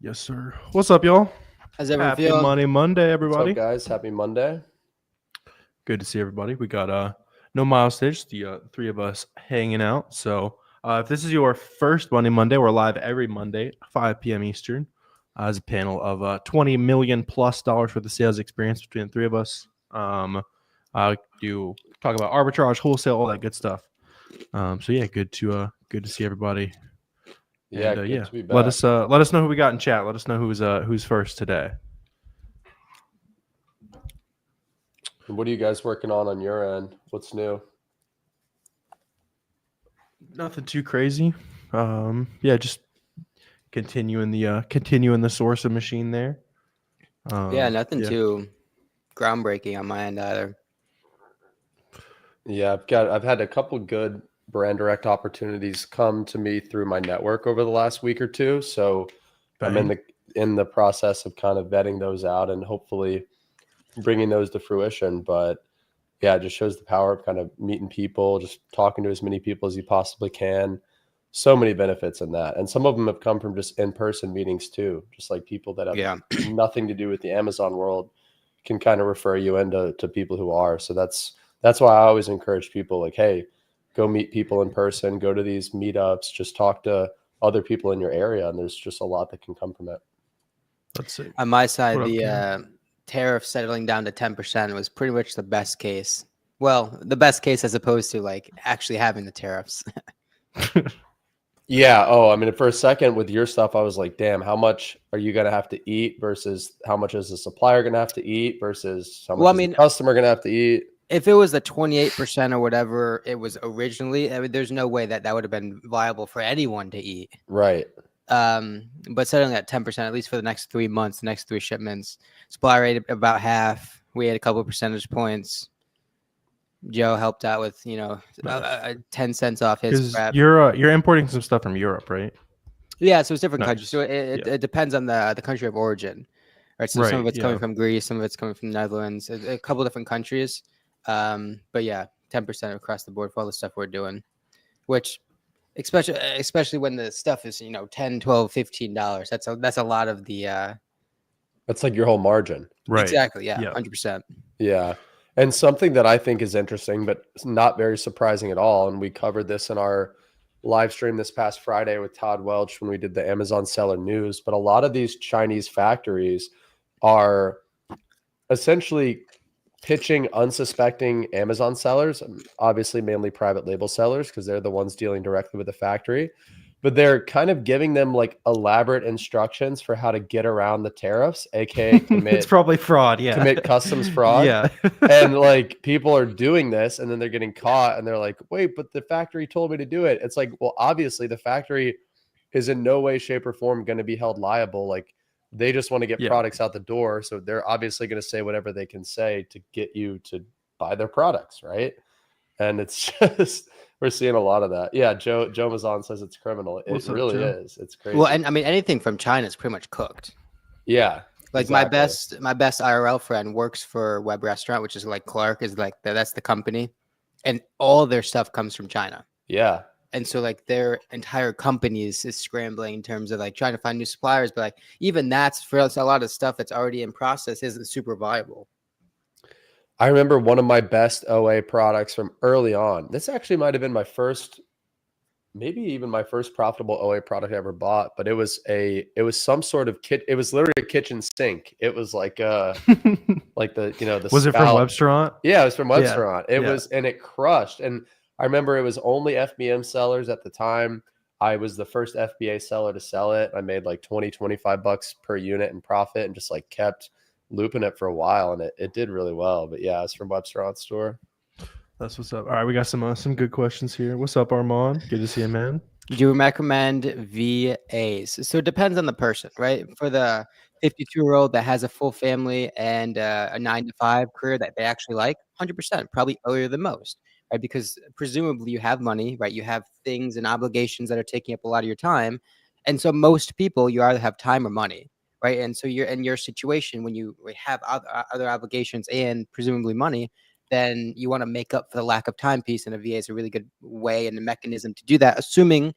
Yes, sir. What's up, y'all? How's everyone Happy feel? Monday, What's everybody. up, guys? Happy Monday. Good to see everybody. We got no Miles stage, the three of us hanging out. So if this is your first Monday, we're live every Monday, 5 p.m. Eastern, as a panel of $20 million plus for the sales experience between the three of us. Do talk about arbitrage, wholesale, all that good stuff. So yeah, good to see everybody. Yeah, And, good to be back. let us know who we got in chat. Let us know who's first today. And what are you guys working on your end? What's new? Nothing too crazy. Just continuing the source of machine there. Nothing too groundbreaking on my end either. Yeah, I've had a couple good brand direct opportunities come to me through my network over the last week or two. So I'm in the process of kind of vetting those out and hopefully bringing those to fruition. But yeah, it just shows the power of kind of meeting people, just talking to as many people as you possibly can. So many benefits in that. And some of them have come from just in-person meetings too, just like people that have nothing to do with the Amazon world can kind of refer you into people who are. So that's why I always encourage people like, hey, go meet people in person, go to these meetups, just talk to other people in your area. And there's just a lot that can come from it. Let's see. On my side, the tariff settling down to 10% was pretty much the best case. Well, the best case as opposed to like actually having the tariffs. Yeah. Oh, I mean, for a second with your stuff, I was like, damn, how much are you going to have to eat versus how much is the supplier going to have to eat versus how much is the customer going to have to eat? If it was the 28% or whatever it was originally, I mean, there's no way that would have been viable for anyone to eat. Right. But settling at 10%, at least for the next 3 months, the next 3 shipments, supply rate about half. We had a couple of percentage points. Joe helped out with 10 cents off his crap. You're importing some stuff from Europe, right? Yeah, so it's different countries. So it depends on the country of origin, right? So some of it's coming from Greece, some of it's coming from the Netherlands, a couple different countries. But yeah, 10% across the board for all the stuff we're doing, which especially when the stuff is $10, $12, $15. That's a lot of the. That's like your whole margin, right? Exactly. Yeah, 100%. Yeah. And something that I think is interesting, but not very surprising at all, and we covered this in our live stream this past Friday with Todd Welch when we did the Amazon seller news, but a lot of these Chinese factories are essentially pitching unsuspecting Amazon sellers, obviously mainly private label sellers because they're the ones dealing directly with the factory. But they're kind of giving them like elaborate instructions for how to get around the tariffs, aka commit. It's probably fraud, yeah. Commit customs fraud. Yeah. And like people are doing this and then they're getting caught and they're like, wait, but the factory told me to do it. It's like, well, obviously the factory is in no way, shape, or form going to be held liable. Like they just want to get products out the door. So they're obviously going to say whatever they can say to get you to buy their products, right? And it's just, we're seeing a lot of that. Yeah, Joe Mazan says it's criminal. It really is. It's crazy. Well, and I mean, anything from China is pretty much cooked. Yeah. Like exactly. my best IRL friend works for Web Restaurant, which is like Clark is like that's the company, and all their stuff comes from China. Yeah. And so like their entire company is scrambling in terms of like trying to find new suppliers, but like even that's for us, a lot of stuff that's already in process isn't super viable. I remember one of my best OA products from early on. This actually might have been my first, maybe even my first profitable OA product I ever bought, but it was some sort of kit. It was literally a kitchen sink. It was like like the was spout. It from Webstaurant? Yeah, it was from Webstaurant. It was, and it crushed. And I remember it was only FBM sellers at the time. I was the first FBA seller to sell it. I made like $20-$25 per unit in profit and just like kept looping it for a while, and it did really well. But yeah, it's from Webstaurant store. That's what's up. All right, we got some good questions here. What's up, Armand? Good to see you, man. Do you recommend VAs? So it depends on the person, right? For the 52-year-old that has a full family and a 9-to-5 career that they actually like, 100%, probably earlier than most, right? Because presumably you have money, right? You have things and obligations that are taking up a lot of your time. And so most people, you either have time or money, right? And so you're in your situation when you have other obligations and presumably money, then you want to make up for the lack of time piece, and a VA is a really good way and a mechanism to do that, assuming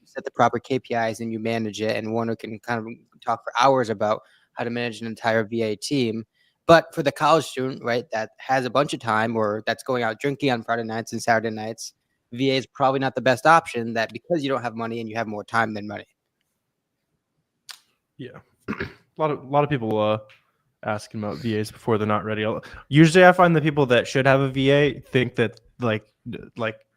set the proper KPIs and you manage it. And Warner can kind of talk for hours about how to manage an entire VA team. But for the college student, right, that has a bunch of time or that's going out drinking on Friday nights and Saturday nights, VA is probably not the best option, that because you don't have money and you have more time than money. Yeah. a lot of people asking about VAs before they're not ready. Usually I find the people that should have a VA think that like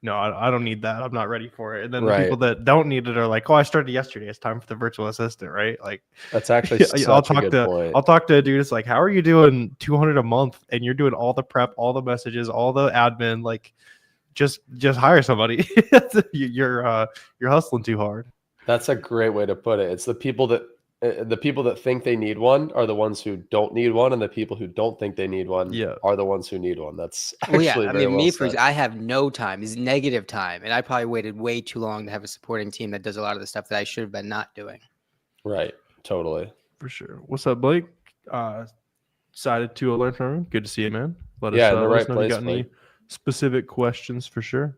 no, I don't need that. I'm not ready for it. And then the people that don't need it are like, oh, I started yesterday. It's time for the virtual assistant, right? Like that's actually I'll talk to a dude. It's like, how are you doing $200 a month and you're doing all the prep, all the messages, all the admin? Like, just hire somebody. You're hustling too hard. That's a great way to put it. It's the people that think they need one are the ones who don't need one, and the people who don't think they need one are the ones who need one. That's actually I mean, I have no time. It's negative time, and I probably waited way too long to have a supporting team that does a lot of the stuff that I should have been not doing. Right. Totally. For sure. What's up, Blake? Excited to learn from him. Good to see you, man. Let us know if you got any specific questions for sure.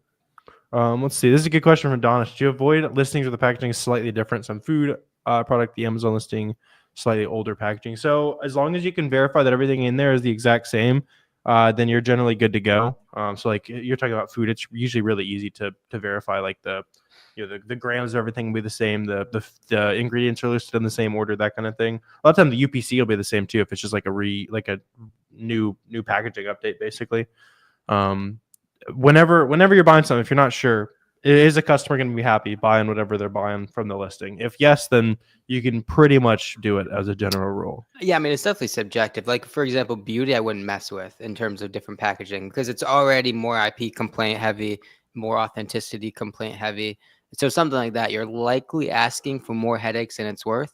Let's see. This is a good question from Donish. Do you avoid listings where the packaging is slightly different? Some food product, the Amazon listing, slightly older packaging. So as long as you can verify that everything in there is the exact same, then you're generally good to go. So like you're talking about food, it's usually really easy to verify like the grams of everything will be the same. The ingredients are listed in the same order, that kind of thing. A lot of times the UPC will be the same too if it's just like a new packaging update basically. Whenever you're buying something, if you're not sure, is a customer going to be happy buying whatever they're buying from the listing? If yes, then you can pretty much do it as a general rule. Yeah, I mean, it's definitely subjective. Like, for example, beauty, I wouldn't mess with in terms of different packaging because it's already more IP complaint heavy, more authenticity complaint heavy. So something like that, you're likely asking for more headaches than it's worth.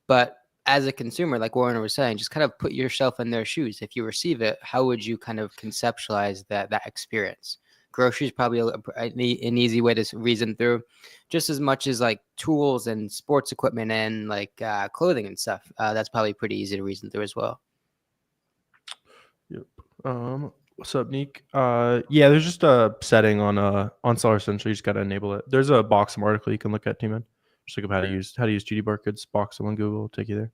But as a consumer, like Warner was saying, just kind of put yourself in their shoes. If you receive it, how would you kind of conceptualize that experience? Groceries probably an easy way to reason through, just as much as like tools and sports equipment and like clothing and stuff. That's probably pretty easy to reason through as well. Yep. What's up, Nick? Yeah, there's just a setting on Seller Central. You just gotta enable it. There's a Boxum article you can look at too, man. Just look up how to use GD Barcodes. Boxum on Google will take you there.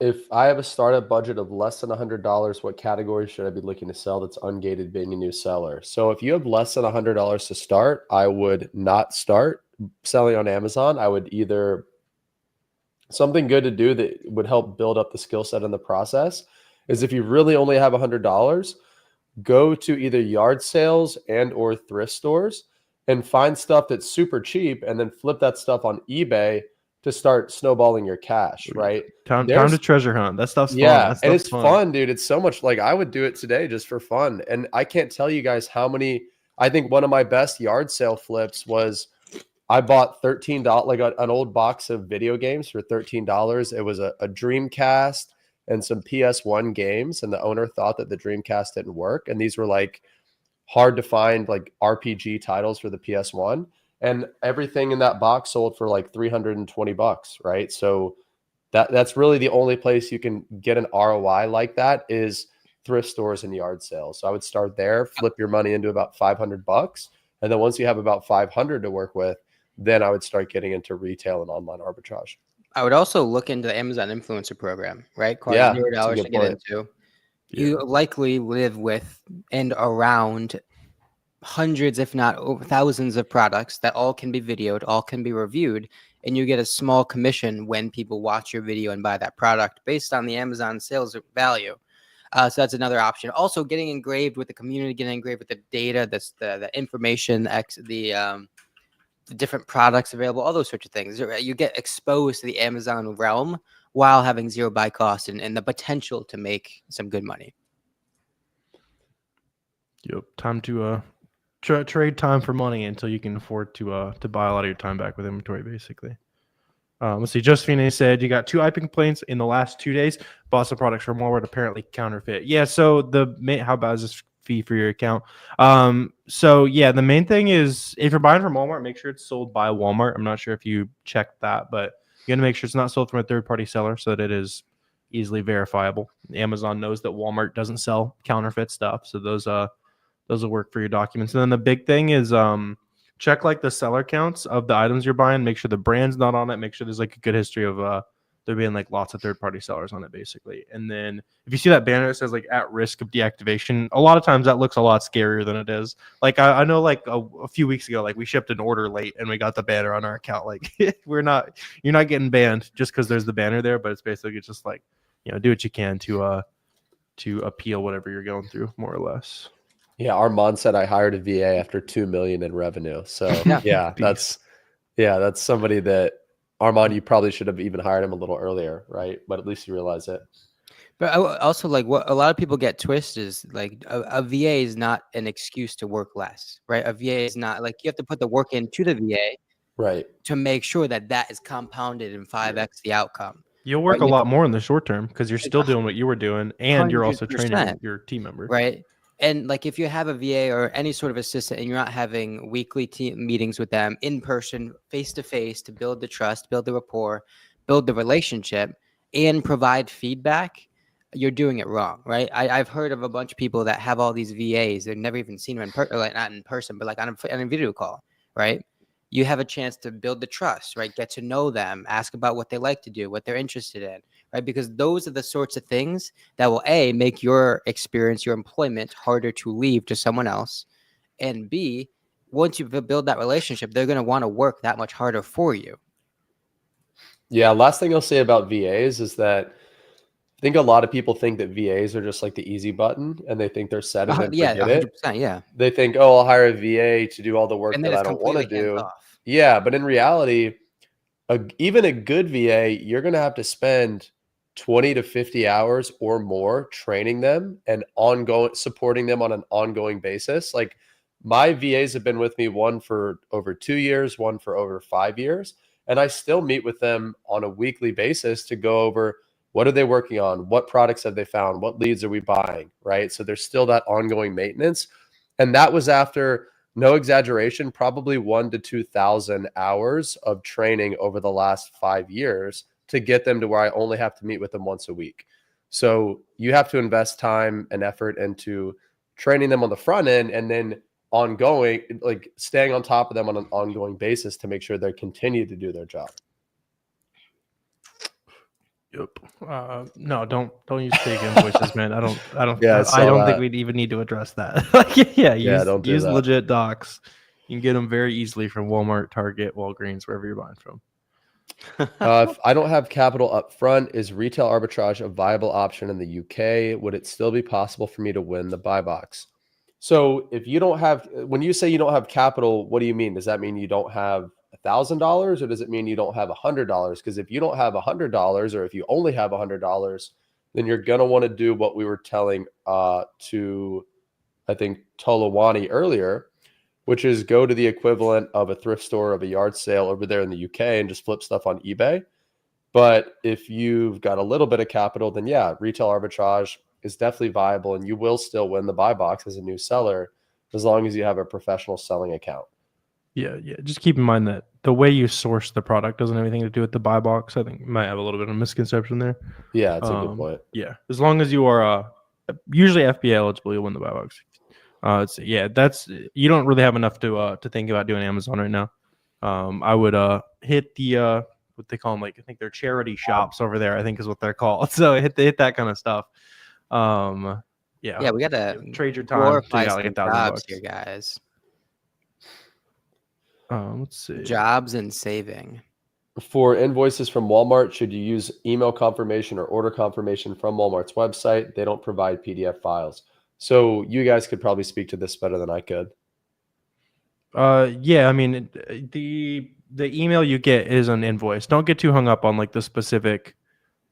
If I have a startup budget of less than $100, what category should I be looking to sell that's ungated being a new seller? So if you have less than $100 to start, I would not start selling on Amazon. I would either something good to do that would help build up the skill set in the process is if you really only have $100, go to either yard sales and or thrift stores and find stuff that's super cheap and then flip that stuff on eBay to start snowballing your cash, right? Time to treasure hunt. That stuff's fun. Yeah, and it's fun, dude. It's so much like I would do it today just for fun. And I can't tell you guys how many. I think one of my best yard sale flips was I bought $13, like an old box of video games for $13. It was a Dreamcast and some PS1 games, and the owner thought that the Dreamcast didn't work. And these were like hard to find like RPG titles for the PS1. And everything in that box sold for like $320, right? So that's really the only place you can get an ROI like that is thrift stores and yard sales. So I would start there, flip your money into about $500. And then once you have about 500 to work with, then I would start getting into retail and online arbitrage. I would also look into the Amazon influencer program, right? $0 to get into. Yeah. You likely live with and around hundreds, if not over thousands of products that all can be videoed, all can be reviewed, and you get a small commission when people watch your video and buy that product based on the Amazon sales value. So that's another option. Also, getting engraved with the community, getting engraved with the data, the information, the different products available, all those sorts of things. You get exposed to the Amazon realm while having zero buy cost and the potential to make some good money. Yep, time to trade time for money until you can afford to buy a lot of your time back with inventory, basically. Let's see. Josephine said you got 2 IP complaints in the last 2 days. Bought some products from Walmart, apparently counterfeit. Yeah. So how about is this fee for your account? So yeah, the main thing is if you're buying from Walmart, make sure it's sold by Walmart. I'm not sure if you checked that, but you're gonna make sure it's not sold from a third-party seller so that it is easily verifiable. Amazon knows that Walmart doesn't sell counterfeit stuff, so those will work for your documents. And then the big thing is check like the seller counts of the items you're buying. Make sure the brand's not on it. Make sure there's like a good history of there being like lots of third-party sellers on it, basically. And then if you see that banner that says like at risk of deactivation, a lot of times that looks a lot scarier than it is. Like I know like a few weeks ago, like we shipped an order late and we got the banner on our account. Like you're not getting banned just because there's the banner there, but it's basically just like, do what you can to appeal whatever you're going through, more or less. Yeah, Armand said I hired a VA after 2 million in revenue. So that's somebody that Armand, you probably should have even hired him a little earlier, right? But at least you realize it. But also, like, what a lot of people get twisted is like a VA is not an excuse to work less, right? A VA is not like you have to put the work into the VA, right, to make sure that is compounded in 5x the outcome. You'll work a lot more in the short term because you're still doing what you were doing, and you're also training your team member, right? And like if you have a VA or any sort of assistant and you're not having weekly team meetings with them in person, face to face, to build the trust, build the rapport, build the relationship, and provide feedback, you're doing it wrong, right? I've heard of a bunch of people that have all these VAs. They've never even seen them like not in person, but like on a video call, right? You have a chance to build the trust, right? Get to know them, ask about what they like to do, what they're interested in, right? Because those are the sorts of things that will A, make your experience, your employment harder to leave to someone else. And B, once you build that relationship, they're going to want to work that much harder for you. Yeah. Last thing I'll say about VAs is that I think a lot of people think that VAs are just like the easy button and they think they're set and then forget 100%, it. yeah. They think, oh, I'll hire a VA to do all the work And that then I it's don't want to completely do. hands-off. Yeah. But in reality, even a good VA, you're going to have to spend 20 to 50 hours or more training them and supporting them on an ongoing basis. Like my VAs have been with me, one for over 2 years, one for over 5 years. And I still meet with them on a weekly basis to go over what are they working on? What products have they found? What leads are we buying? Right. So there's still that ongoing maintenance. And that was after, no exaggeration, probably 1,000 to 2,000 hours of training over the last 5 years to get them to where I only have to meet with them once a week. So you have to invest time and effort into training them on the front end and then ongoing, like staying on top of them on an ongoing basis to make sure they continue to do their job. Yep. No, don't use fake invoices, man. I don't think we'd even need to address that. Use legit docs. You can get them very easily from Walmart, Target, Walgreens, wherever you're buying from. If I don't have capital up front, is retail arbitrage a viable option in the UK? Would it still be possible for me to win the buy box? So if you don't have, when you say you don't have capital, what do you mean? Does that mean you don't have $1,000 or does it mean you don't have $100? Because if you don't have $100 or if you only have $100, then you're going to want to do what we were telling to, I think, Tolawani earlier, which is go to the equivalent of a thrift store of a yard sale over there in the UK and just flip stuff on eBay. But if you've got a little bit of capital, then yeah, retail arbitrage is definitely viable and you will still win the buy box as a new seller as long as you have a professional selling account. Yeah. Just keep in mind that the way you source the product doesn't have anything to do with the buy box. I think you might have a little bit of a misconception there. Yeah, that's a good point. Yeah, as long as you are usually FBA eligible, you'll win the buy box. That's you don't really have enough to think about doing Amazon right now. I would hit the what they call them, like I think they're charity shops over there, I think is what they're called. So hit that kind of stuff. We gotta trade your time. Glorify like $1,000 here, guys. Let's see. Jobs and saving. For invoices from Walmart, should you use email confirmation or order confirmation from Walmart's website? They don't provide PDF files. So you guys could probably speak to this better than I could. I mean, the email you get is an invoice. Don't get too hung up on like the specific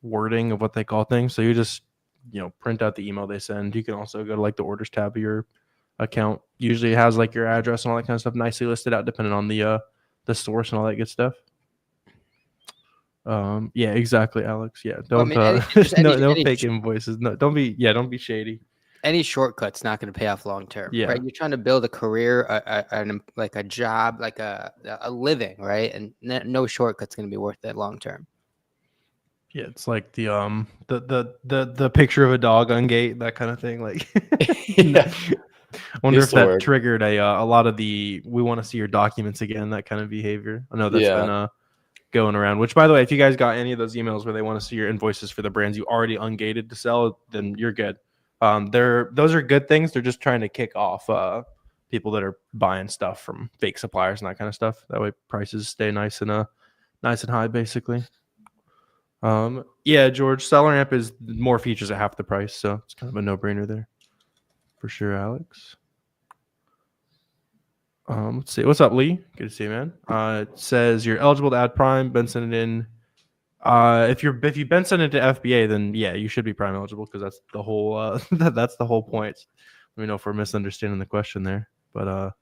wording of what they call things. So you just, print out the email they send. You can also go to like the orders tab of your account. Usually it has like your address and all that kind of stuff nicely listed out depending on the source and all that good stuff. Yeah, exactly, Alex. Yeah, don't no fake invoices. No, don't be shady. Any shortcut's not going to pay off long term. Yeah, right. You're trying to build a career, like a job, like a living, right? And no shortcut's going to be worth it long term. Yeah, it's like the picture of a dog on gate, that kind of thing. Like, yeah. I wonder Use if the that word. triggered a lot of the we want to see your documents again, that kind of behavior. I know that's been going around. Which, by the way, if you guys got any of those emails where they want to see your invoices for the brands you already ungated to sell, then you're good. Those are good things. They're just trying to kick off people that are buying stuff from fake suppliers and that kind of stuff. That way prices stay nice and high, basically. Yeah, George, Seller Amp is more features at half the price, so it's kind of a no-brainer there for sure, Alex. Let's see. What's up, Lee? Good to see you, man. It says you're eligible to add Prime. Been sent it in. If you've been sent it to FBA, then yeah, you should be Prime eligible because that's the whole that's the whole point. Let me know if we're misunderstanding the question there, but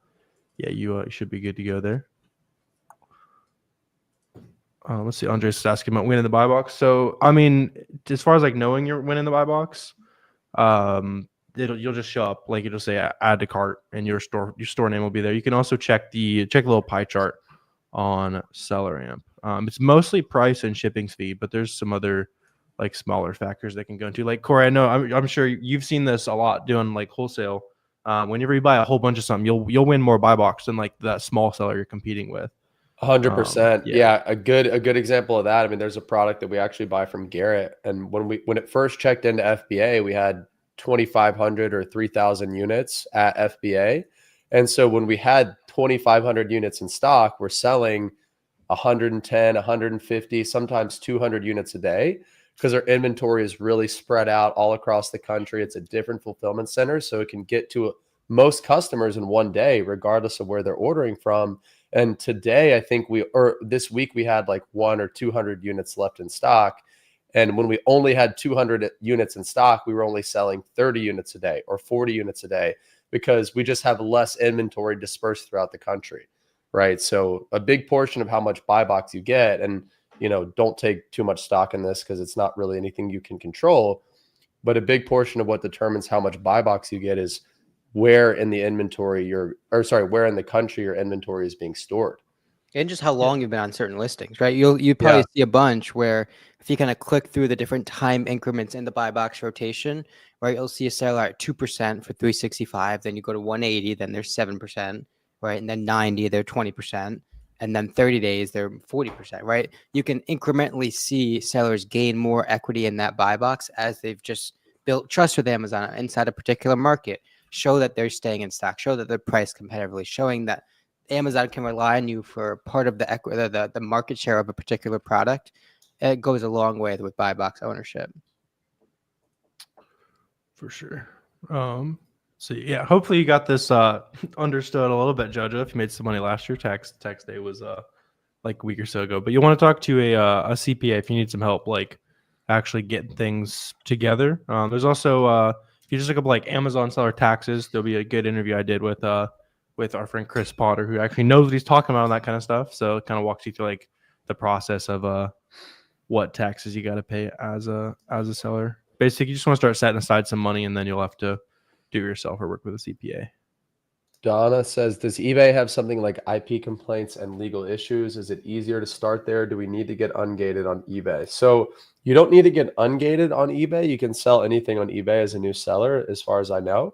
yeah, you should be good to go there. Let's see. Andres is asking about winning the buy box. So I mean, as far as like knowing you're winning the buy box, you'll just show up, like it'll say add to cart and your store name will be there. You can also check the little pie chart on Seller Amp. It's mostly price and shipping fee, but there's some other like smaller factors that can go into. Like Corey, I know I'm sure you've seen this a lot doing like wholesale. Whenever you buy a whole bunch of something, you'll win more buy box than like that small seller you're competing with. 100%. Yeah, a good example of that. I mean, there's a product that we actually buy from Garrett, and when it first checked into FBA, we had 2,500 or 3,000 units at FBA, and so when we had 2,500 units in stock, we're selling 110, 150, sometimes 200 units a day because our inventory is really spread out all across the country. It's a different fulfillment center, so it can get to most customers in one day, regardless of where they're ordering from. And today, I think this week we had like 100 or 200 units left in stock. And when we only had 200 units in stock, we were only selling 30 units a day or 40 units a day because we just have less inventory dispersed throughout the country, right? So a big portion of how much buy box you get, and don't take too much stock in this because it's not really anything you can control, but a big portion of what determines how much buy box you get is where in the inventory where in the country your inventory is being stored. And just how long you've been on certain listings, right? You probably see a bunch where if you kind of click through the different time increments in the buy box rotation, right, you'll see a seller at 2% for 365, then you go to 180, then there's 7%, right? And then 90, they're 20. And then 30 days, they're 40%, right? You can incrementally see sellers gain more equity in that buy box as they've just built trust with Amazon inside a particular market. Show that they're staying in stock, show that they're priced competitively, showing that Amazon can rely on you for part of the market share of a particular product. It goes a long way with buy box ownership. For sure. So yeah, hopefully you got this understood a little bit, Jojo. If you made some money last year, tax day was like a week or so ago. But you want to talk to a CPA if you need some help, like actually getting things together. There's also if you just look up like Amazon seller taxes, there'll be a good interview I did with our friend Chris Potter, who actually knows what he's talking about and that kind of stuff. So it kind of walks you through like the process of what taxes you got to pay as a seller. Basically, you just want to start setting aside some money, and then you'll have to do it yourself or work with a CPA. Donna says, does eBay have something like IP complaints and legal issues? Is it easier to start there? Do we need to get ungated on eBay? So you don't need to get ungated on eBay. You can sell anything on eBay as a new seller, as far as I know.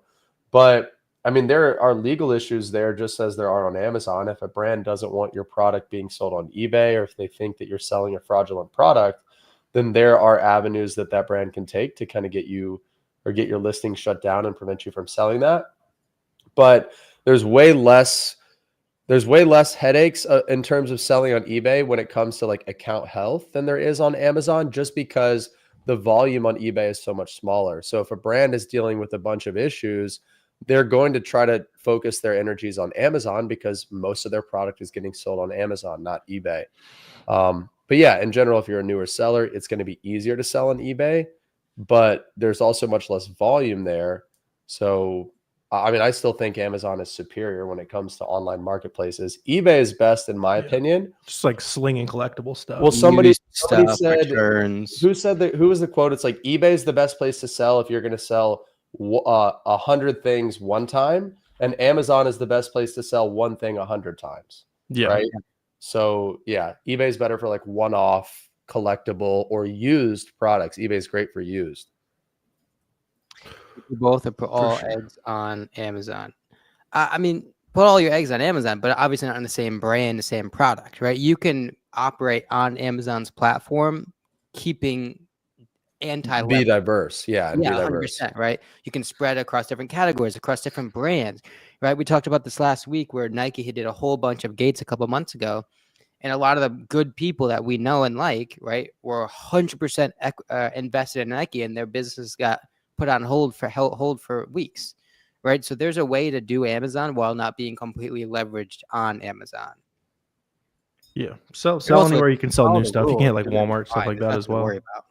But I mean, there are legal issues there just as there are on Amazon. If a brand doesn't want your product being sold on eBay, or if they think that you're selling a fraudulent product, then there are avenues that brand can take to kind of get you or get your listing shut down and prevent you from selling that. But there's way less headaches in terms of selling on eBay when it comes to like account health than there is on Amazon, just because the volume on eBay is so much smaller. So if a brand is dealing with a bunch of issues, they're going to try to focus their energies on Amazon because most of their product is getting sold on Amazon, not eBay. But yeah, in general, if you're a newer seller, it's going to be easier to sell on eBay, but there's also much less volume there. So I mean, I still think Amazon is superior when it comes to online marketplaces. eBay is best, in my opinion. Just like slinging collectible stuff. Well, somebody said, returns. who was the quote? It's like eBay is the best place to sell if you're going to sell 100 things one time, and Amazon is the best place to sell one thing 100 times. Yeah. Right. So yeah, eBay is better for like one-off collectible or used products. eBay is great for used. Do both or put all sure. eggs on Amazon? I mean, put all your eggs on Amazon, but obviously not on the same brand, the same product, right? You can operate on Amazon's platform, keeping Be anti-leverage. diverse. Yeah, and be Yeah, diverse. 100%, right? You can spread across different categories, across different brands, right? We talked about this last week where Nike did a whole bunch of gates a couple months ago, and a lot of the good people that we know and like, right, were 100% invested in Nike, and their business got put on hold for weeks, right? So there's a way to do Amazon while not being completely leveraged on Amazon. Yeah, sell And also, anywhere you can sell follow new the stuff. You can rules, hit like you're gonna be Walmart, stuff fine. like There's that nothing as to worry well. about.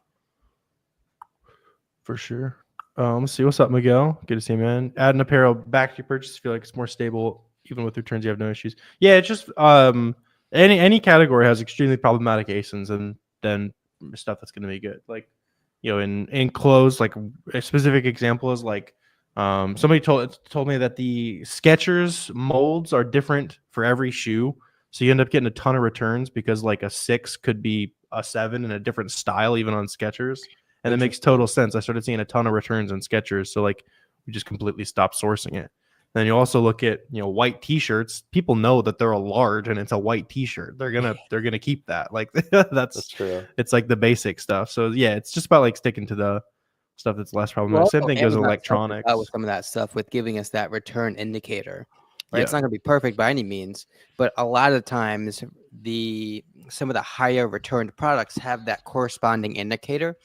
For sure. Let's see. What's up, Miguel? Good to see you, man. Add an apparel back to your purchase. Feel like it's more stable, even with returns. You have no issues. Yeah, it's just any category has extremely problematic ASINs, and then stuff that's going to be good. Like, in clothes, like a specific example is like somebody told me that the Skechers molds are different for every shoe, so you end up getting a ton of returns because like a 6 could be a 7 in a different style, even on Skechers. And it makes total sense. I started seeing a ton of returns in Skechers, so like we just completely stopped sourcing it. Then you also look at white T-shirts. People know that they're a large and it's a white T-shirt. They're gonna keep that. Like That's true. it's like the basic stuff. So yeah, it's just about like sticking to the stuff that's less problematic. Well, Same also, thing goes with Amazon electronics. out with some of that stuff with giving us that return indicator, right? Yeah. It's not going to be perfect by any means, but a lot of times some of the higher returned products have that corresponding indicator,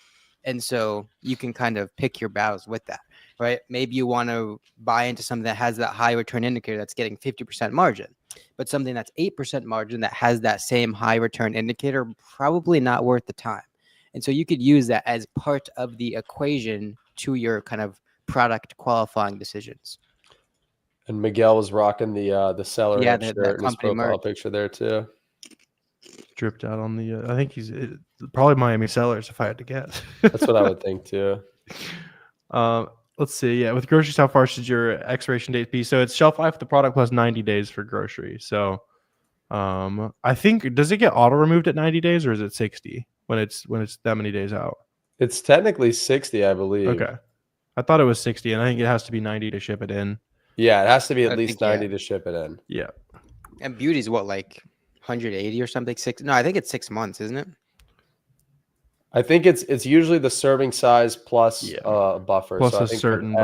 and so you can kind of pick your battles with that, right? Maybe you want to buy into something that has that high return indicator that's getting 50% margin, but something that's 8% margin that has that same high return indicator, probably not worth the time. And so you could use that as part of the equation to your kind of product qualifying decisions. And Miguel was rocking the seller Yeah, head that shirt in his company profile merch. picture there too. Dripped out on the. I think he's probably Miami Sellers, if I had to guess. That's what I would think too. Let's see. Yeah, with groceries, how far should your expiration date be? So it's shelf life of the product plus 90 days for grocery. So, I think, does it get auto removed at 90 days or is it 60 when it's that many days out? It's technically 60, I believe. Okay, I thought it was 60, and I think it has to be 90 to ship it in. Yeah, it has to be at I least think, 90 to ship it in. Yeah, And beauty's what, like 180 or something? No, I think it's 6 months, isn't it? I think it's usually the serving size plus buffer. Plus so I a think certain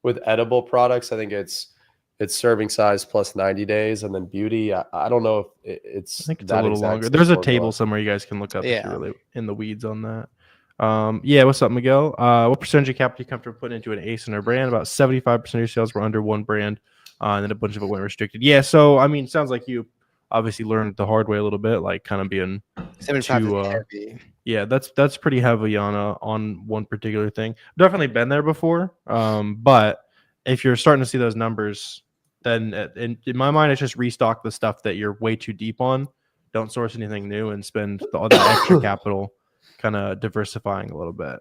with edible products, I think it's serving size plus 90 days, and then beauty, I don't know if it's I think it's that a little exact longer. same There's a formula. table somewhere you guys can look up if Yeah. you're really in the weeds on that. Yeah, what's up, Miguel? What percentage of capital are you comfortable putting into an ASIN or brand? About 75% of your sales were under one brand, and then a bunch of it went restricted. Yeah, so I mean, it sounds like you obviously learned the hard way a little bit, like kind of being 75 too. is heavy. Yeah, that's pretty heavy on one particular thing. Definitely been there before, but if you're starting to see those numbers, then in my mind, it's just restock the stuff that you're way too deep on. Don't source anything new and spend all that extra capital kind of diversifying a little bit.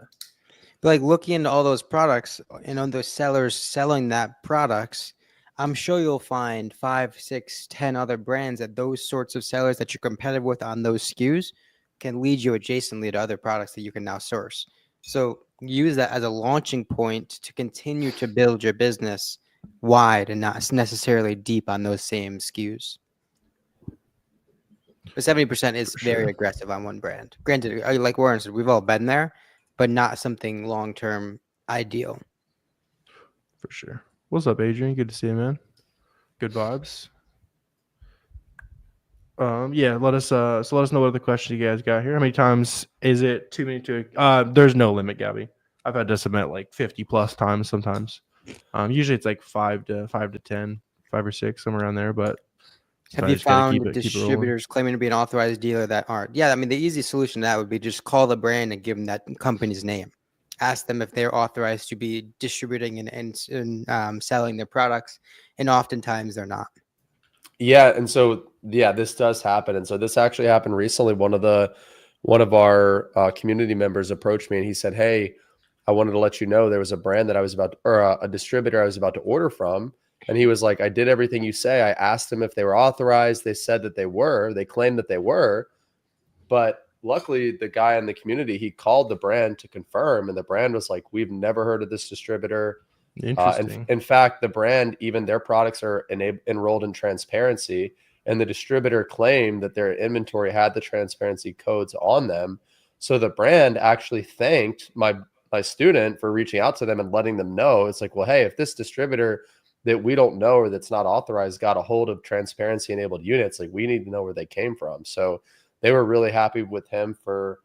But like looking into all those products and on those sellers selling that products, I'm sure you'll find 5, 6, 10 other brands that those sorts of sellers that you're competitive with on those SKUs can lead you adjacently to other products that you can now source. So use that as a launching point to continue to build your business wide and not necessarily deep on those same SKUs. But 70% is very aggressive on one brand. Granted, like Warren said, we've all been there, but not something long-term ideal. For sure. What's up, Adrian? Good to see you, man. Good vibes. Yeah, let us know what other questions you guys got here. How many times is it too many to there's no limit, Gabby. I've had to submit like 50 plus times sometimes. Usually it's like 5 to 10, 5 or 6, somewhere around there, but have you found distributors claiming to be an authorized dealer that aren't? Yeah, I mean, the easy solution to that would be just call the brand and give them that company's name. Ask them if they're authorized to be distributing and selling their products, and oftentimes they're not. Yeah, and so this does happen, and so this actually happened recently. One of our community members approached me, and he said, "Hey, I wanted to let you know there was a brand that I was about to, or a distributor I was about to order from." And he was like, "I did everything you say. I asked them if they were authorized. They said that they were. They claimed that they were, but luckily the guy in the community, he called the brand to confirm, and the brand was like, we've never heard of this distributor. Interesting. In fact, the brand, even their products are enrolled in transparency, and the distributor claimed that their inventory had the transparency codes on them. So the brand actually thanked my student for reaching out to them and letting them know. It's like, well, hey, if this distributor that we don't know or that's not authorized got a hold of transparency enabled units, like we need to know where they came from. So they were really happy with him for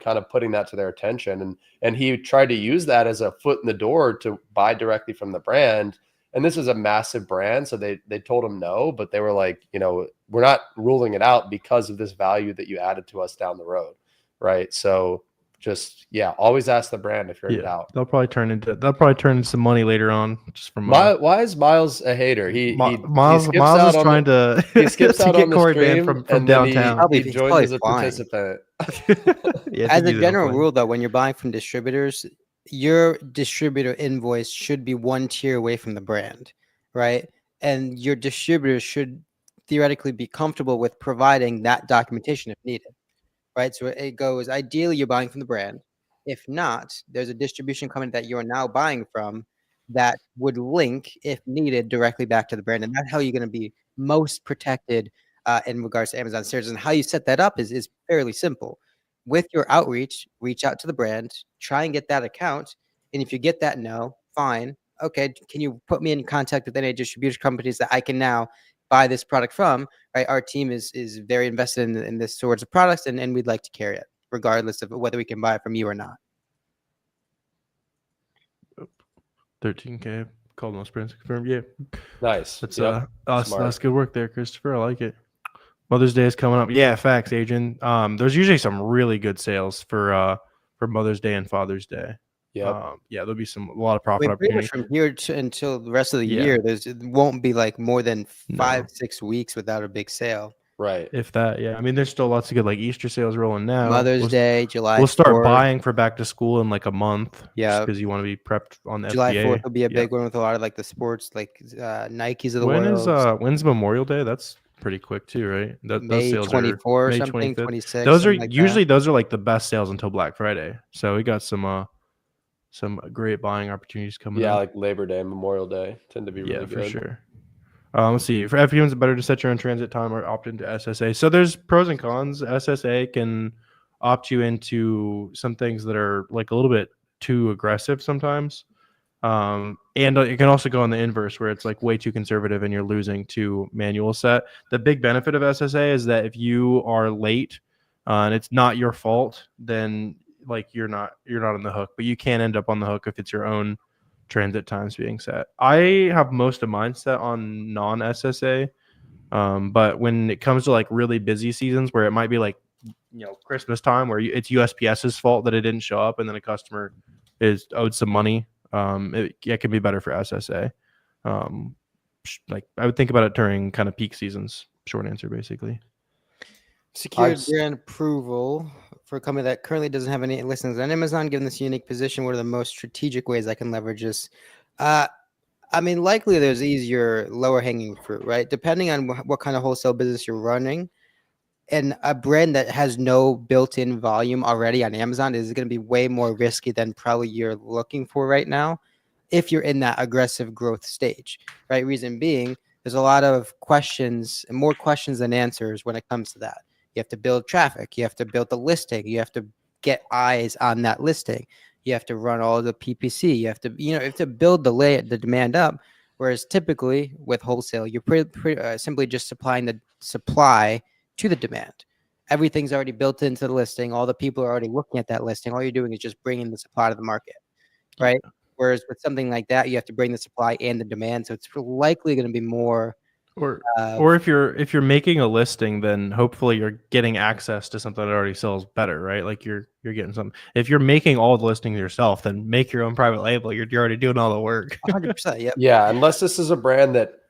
kind of putting that to their attention. And he tried to use that as a foot in the door to buy directly from the brand. And this is a massive brand. So they told him no, but they were like, you know, we're not ruling it out because of this value that you added to us down the road. Right. So just, yeah, always ask the brand if you're in doubt. They'll probably turn into some money later on. Just from why is Miles a hater? Miles is trying to he skips to out get on the Corey stream banned from and then downtown. he joins as a participant. As a general rule, though, when you're buying from distributors, your distributor invoice should be one tier away from the brand, right? And your distributor should theoretically be comfortable with providing that documentation if needed, right? So it goes, ideally, you're buying from the brand. If not, there's a distribution company that you're now buying from that would link, if needed, directly back to the brand. And that's how you're going to be most protected in regards to Amazon searches. And how you set that up is fairly simple. With your outreach, reach out to the brand, try and get that account. And if you get that no, fine. Okay, can you put me in contact with any distribution companies that I can now buy this product from? Right, our team is very invested in this sorts of products, and we'd like to carry it, regardless of whether we can buy it from you or not. 13K Caldwell Springs confirmed. Yeah, nice. That's good work there, Christopher. I like it. Mother's Day is coming up. Yeah, facts, Adrian. There's usually some really good sales for Mother's Day and Father's Day. Yeah, there'll be a lot of profit opportunities from here until the rest of the year. It won't be like more than 5-6 weeks without a big sale. Right. If that, yeah. I mean, there's still lots of good like Easter sales rolling now. Mother's Day, July. We'll start buying for back to school in like a month. Yeah, because you want to be prepped on the July FBA. 4th will be a big one with a lot of like the sports, like Nikes of the world. When's Memorial Day? That's pretty quick too, right? May 24 or something, 26. Those are usually those are like the best sales until Black Friday. So we got some great buying opportunities coming up. Yeah, like Labor Day, Memorial Day tend to be really good. For sure. Let's see. For FBA, it's better to set your own transit time or opt into SSA. So there's pros and cons. SSA can opt you into some things that are like a little bit too aggressive sometimes. And it can also go on the inverse where it's like way too conservative and you're losing to manual set. The big benefit of SSA is that if you are late and it's not your fault, then like you're not on the hook, but you can end up on the hook if it's your own transit times being set. I have most of mine set on non-SSA, but when it comes to like really busy seasons where it might be like, Christmas time where it's USPS's fault that it didn't show up and then a customer is owed some money, it can be better for SSA. Like I would think about it during kind of peak seasons. Short answer, basically. Secured brand approval for a company that currently doesn't have any listings on Amazon. Given this unique position, what are the most strategic ways I can leverage this? I mean, likely there's easier, lower hanging fruit, right? Depending on what kind of wholesale business you're running. And a brand that has no built-in volume already on Amazon is going to be way more risky than probably you're looking for right now if you're in that aggressive growth stage, right? Reason being, there's a lot of questions and more questions than answers when it comes to that. You have to build traffic. You have to build the listing. You have to get eyes on that listing. You have to run all the PPC. You have to build the demand up. Whereas typically with wholesale, you're simply just supplying the supply to the demand. Everything's already built into the listing. All the people are already looking at that listing. All you're doing is just bringing the supply to the market, right? Yeah. Whereas with something like that, you have to bring the supply and the demand. So it's likely going to be more. Or if you're making a listing, then hopefully you're getting access to something that already sells better, right? Like you're getting something. If you're making all the listings yourself, then make your own private label. You're already doing all the work. 100%. Yeah. Yeah, unless this is a brand that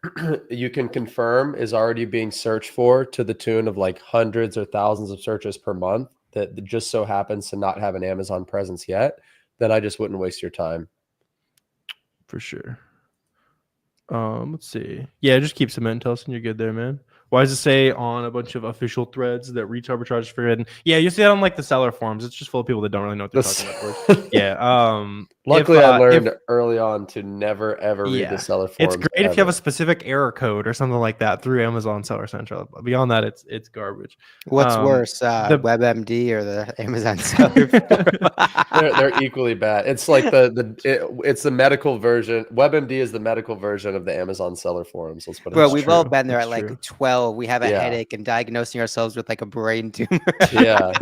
you can confirm is already being searched for to the tune of like hundreds or thousands of searches per month that just so happens to not have an Amazon presence yet, then I just wouldn't waste your time. For sure. Let's see. Yeah, just keep submitting to us and you're good there, man. Why does it say on a bunch of official threads that retail arbitrage is forbidden? Yeah, you see that on like the seller forums. It's just full of people that don't really know what they're talking about. Yeah. Luckily, I learned early on to never ever read the seller forums. It's great if you have a specific error code or something like that through Amazon Seller Central. Beyond that, it's garbage. What's worse, WebMD or the Amazon Seller Forum? they're equally bad. It's like it's the medical version. WebMD is the medical version of the Amazon Seller forums. Let's put it. Bro, we've all been there at like 12. We have a headache and diagnosing ourselves with like a brain tumor. Yeah.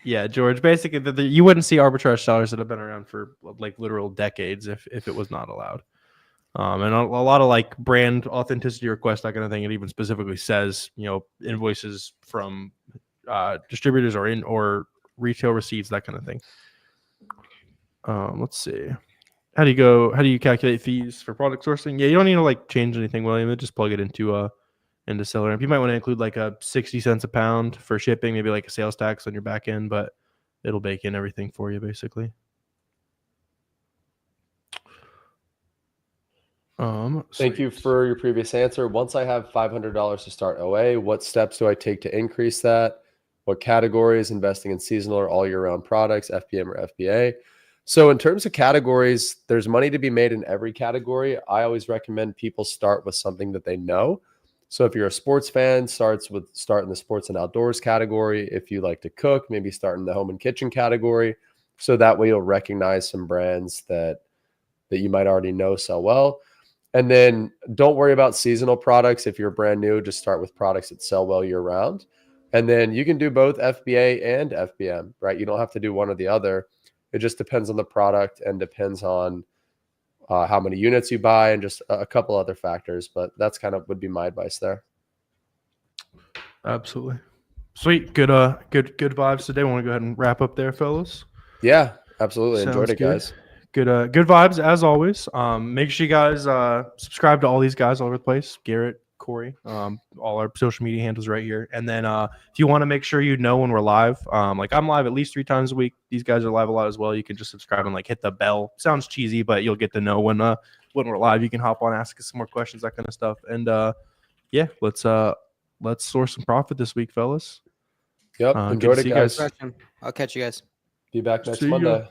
Yeah, George. Basically, you wouldn't see arbitrage sellers that have been around for like literal decades if it was not allowed. And a lot of like brand authenticity requests, that kind of thing. It even specifically says, invoices from distributors or retail receipts, that kind of thing. Let's see. How do you calculate fees for product sourcing? Yeah, you don't need to like change anything, William. Just plug it into Seller Amp. You might want to include like a 60 cents a pound for shipping, maybe like a sales tax on your back end, but it'll bake in everything for you basically. Thank you for your previous answer. Once I have $500 to start OA, what steps do I take to increase that? What categories? Investing in seasonal or all year round products, FBM or FBA? So in terms of categories, there's money to be made in every category. I always recommend people start with something that they know. So if you're a sports fan, start in the sports and outdoors category. If you like to cook, maybe start in the home and kitchen category. So that way you'll recognize some brands that you might already know sell well. And then don't worry about seasonal products. If you're brand new, just start with products that sell well year round. And then you can do both FBA and FBM, right? You don't have to do one or the other. It just depends on the product and depends on how many units you buy and just a couple other factors. But that's kind of would be my advice there. Absolutely. Sweet. Good vibes today. Want to go ahead and wrap up there, fellas? Yeah, absolutely. Sounds Enjoyed it, good. guys. Good vibes as always. Make sure you guys subscribe to all these guys all over the place. Garrett, Corey, all our social media handles right here. And then if you want to make sure when we're live, like I'm live at least 3 times a week. These guys are live a lot as well. You can just subscribe and like hit the bell. Sounds cheesy, but you'll get to know when we're live. You can hop on, ask us some more questions, that kind of stuff. And yeah, let's source some profit this week, fellas. Yep. Enjoyed it, guys. I'll catch you guys. Be back next Monday.